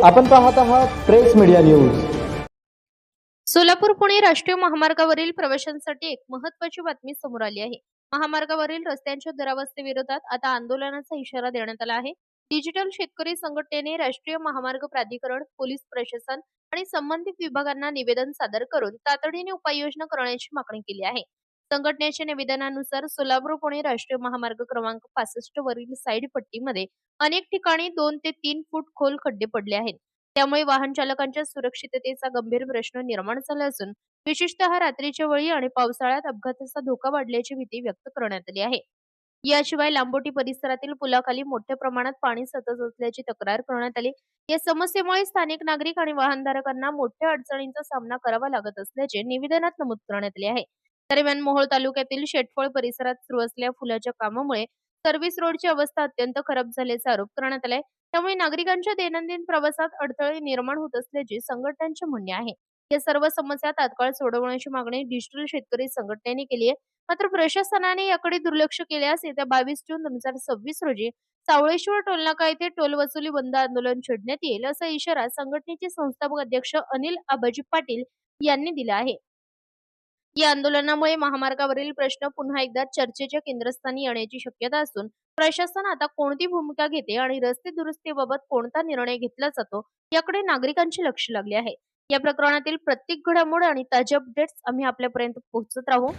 आपण पाहत आहात press media news. Solapur Pune राष्ट्रीय महामार्गावरील प्रवाशांसाठी एक महत्त्वाची बातमी समोर आली आहे। महामार्गावरील रस्त्यांच्या दुरावस्थेविरोधात आता आंदोलनाचा इशारा देण्यात आला आहे। डिजिटल शेतकरी संघटनेने राष्ट्रीय महामार्ग प्राधिकरण, पोलीस प्रशासन आणि संबंधित विभागांना निवेदन सादर करून तातडीने उपाययोजना करण्याची मागणी केली आहे। संघटनेच्या निवेदनानुसार सोलापूर पुणे राष्ट्रीय महामार्ग क्रमांक 65 वरील साईड पट्टीमध्ये अनेक ठिकाणी 2 ते 3 फूट खोल खड्डे पडले आहेत। त्यामुळे वाहन चालकांच्या सुरक्षिततेचा गंभीर प्रश्न निर्माण झाला असून विशेषतः रात्रीच्या वेळी आणि पावसाळ्यात अपघाताचा धोका वाढल्याची भीती व्यक्त करण्यात आली आहे। याशिवाय लांबोटी परिसरातील पुलाखाली मोठ्या प्रमाणात पाणी सतत असल्याची तक्रार करण्यात आली। या समस्येमुळे स्थानिक नागरिक आणि वाहनधारकांना मोठ्या अडचणींचा सामना करावा लागत असल्याचे निवेदनात नमूद करण्यात आले आहे। दरम्यान मोहोळ तालुक्यातील शेटफळ परिसरात सुरू असलेल्या पुलाच्या कामामुळे सर्व्हिस रोडची अवस्था अत्यंत खराब झाल्याचा आरोप करण्यात आलाय। त्यामुळे नागरिकांच्या दैनंदिन प्रवासात अडथळे निर्माण होत असल्याचे संघटनांचे म्हणणे आहे। या सर्व समस्या तात्काळ सोडवण्याची मागणी डिजिटल शेतकरी संघटनेने केली आहे। मात्र प्रशासनाने याकडे दुर्लक्ष केल्यास येत्या 22 जून 2026 रोजी सावळेश्वर टोलनाका येथे टोल वसुली बंद आंदोलन छेडण्यात येईल असा इशारा संघटनेचे संस्थापक अध्यक्ष अनिल आबाजी पाटील यांनी दिला आहे। या आंदोलनामुळे महामार्गावरील प्रश्न पुन्हा एकदा चर्चेच्या केंद्रस्थानी येण्याची शक्यता असून प्रशासन आता कोणती भूमिका घेते आणि रस्ते दुरुस्तीबाबत कोणता निर्णय घेतला जातो याकडे नागरिकांचे लक्ष लागले आहे। या प्रकरणातील प्रत्येक घडामोड आणि ताज्या अपडेट्स आम्ही आपल्यापर्यंत पोहोचत राहू।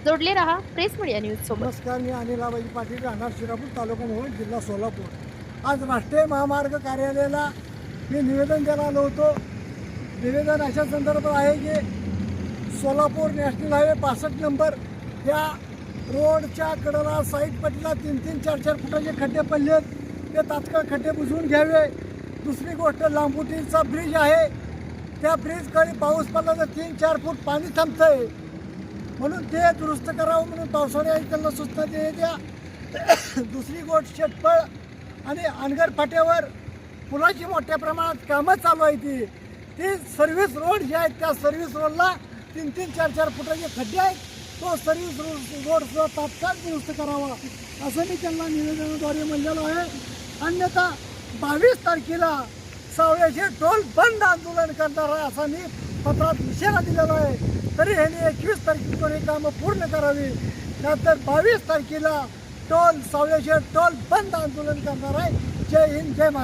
जोडले रहा प्रेस मीडिया न्यूज सोबत। नमस्कार, मी अनिल आबाजी पाटील, राहणार शिरापूर, तालुका मोहोळ, जिल्हा सोलापूर। आज राष्ट्रीय महामार्ग कार्यालयाला मी निवेदन द्यायला आलो होतो। निवेदन अशा संदर्भात आहे की सोलापूर नॅशनल हायवे 65 नंबर या रोडच्या कडेला साईड पट्टीला 3-3, 4-4 फुटाचे खड्डे पडले आहेत, ते तात्काळ खड्डे बुजवून घ्यावे। दुसरी गोष्ट, लांबोटीचा ब्रिज आहे, त्या ब्रिजकडे पाऊस पडला तर 3-4 फूट पाणी थांबतंय, म्हणून ते दुरुस्त करावं म्हणून पावसाळ्यात त्यांना सूचना द्या। दुसरी गोष्ट, शेटफळ आणि अनगर फाट्यावर पुलाची मोठ्या प्रमाणात कामं चालू आहे। ती सर्व्हिस रोड जे आहेत त्या सर्व्हिस रोडला 3-3, 4-4 फुटाचे खड्डे आहेत, तो सर्व्हिस रोडचा तात्काळ दुरुस्त करावा असं मी त्यांना निवेदनाद्वारे म्हणलेलं आहे। अन्यथा 22 तारखेला सावळेचे टोल बंद आंदोलन करणार आहे असा मी पत्रात इशारा दिलेला आहे। तरी ह्यांनी 21 तारखेपर्यंत हे कामं पूर्ण करावी, नंतर 22 तारखेला सावळेचे टोल बंद आंदोलन करणार आहे। जय हिंद, जय महाराष्ट्र।